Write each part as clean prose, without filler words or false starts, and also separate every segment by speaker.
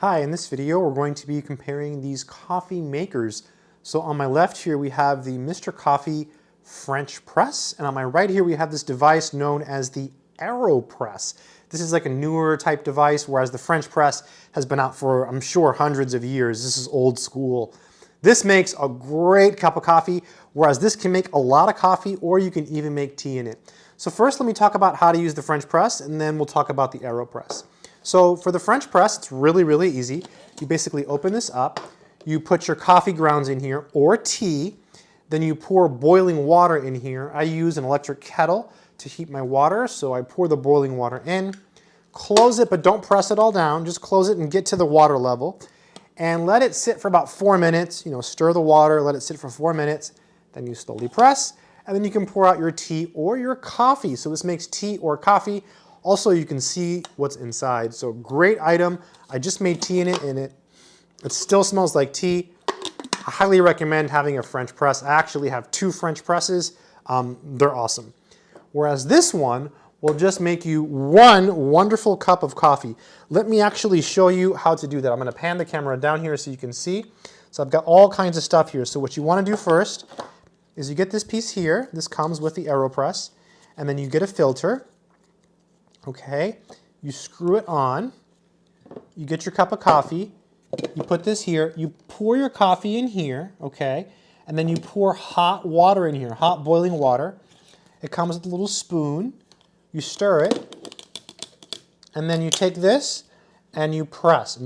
Speaker 1: Hi, in this video we're going to be comparing these coffee makers. So on my left here we have the Mr. Coffee French press, and on my right here we have this device known as the Aeropress. This is like a newer type device, whereas the French press has been out for, I'm sure, hundreds of years. This is old school. This makes a great cup of coffee, whereas this can make a lot of coffee, or you can even make tea in it. So first let me talk about how to use the French press, and then we'll talk about the Aeropress. So for the French press, it's really easy. You basically open this up, you put your coffee grounds in here, or tea, then you pour boiling water in here. I use an electric kettle to heat my water, so I pour the boiling water in, close it, but don't press it all down, just close it and get to the water level, and let it sit for about 4 minutes. Stir the water, let it sit for 4 minutes, then you slowly press, and then you can pour out your tea or your coffee. So this makes tea or coffee. Also, you can see what's inside. So great item. I just made tea in it, and it still smells like tea. I highly recommend having a French press. I actually have 2 French presses. They're awesome. Whereas this one will just make you one wonderful cup of coffee. Let me actually show you how to do that. I'm going to pan the camera down here so you can see. So I've got all kinds of stuff here. So what you want to do first is you get this piece here. This comes with the Aeropress. And then you get a filter. Okay, you screw it on, you get your cup of coffee, you put this here, you pour your coffee in here, okay, and then you pour hot water in here, hot boiling water. It comes with a little spoon, you stir it, and then you take this and you press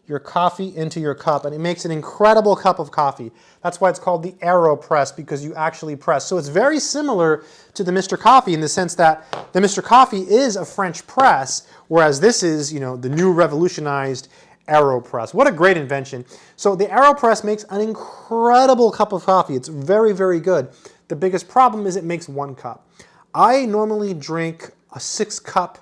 Speaker 1: your coffee into your cup, and it makes an incredible cup of coffee. That's why it's called the Aeropress, because you actually press. So it's very similar to the Mr. Coffee in the sense that the Mr. Coffee is a French press, whereas this is, the new revolutionized Aeropress. What a great invention. So the Aeropress makes an incredible cup of coffee. It's very good. The biggest problem is it makes 1 cup. I normally drink a 6-cup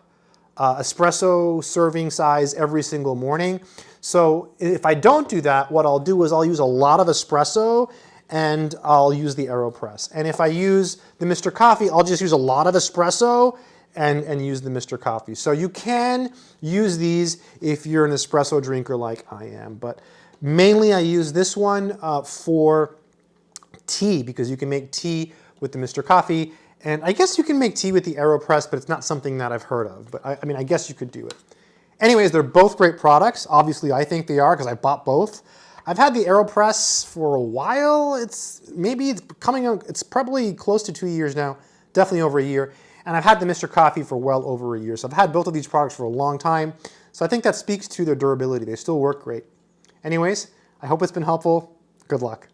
Speaker 1: espresso serving size every single morning. So if I don't do that, what I'll do is I'll use a lot of espresso and I'll use the Aeropress. And if I use the Mr. Coffee, I'll just use a lot of espresso and use the Mr. Coffee. So you can use these if you're an espresso drinker like I am. But mainly I use this one for tea, because you can make tea with the Mr. Coffee. And I guess you can make tea with the Aeropress, but it's not something that I've heard of. But I mean, I guess you could do it. Anyways, they're both great products. Obviously, I think they are because I bought both. I've had the Aeropress for a while. It's coming out, it's probably close to 2 years now, definitely over a year. And I've had the Mr. Coffee for well over a year. So I've had both of these products for a long time. So I think that speaks to their durability. They still work great. Anyways, I hope it's been helpful. Good luck.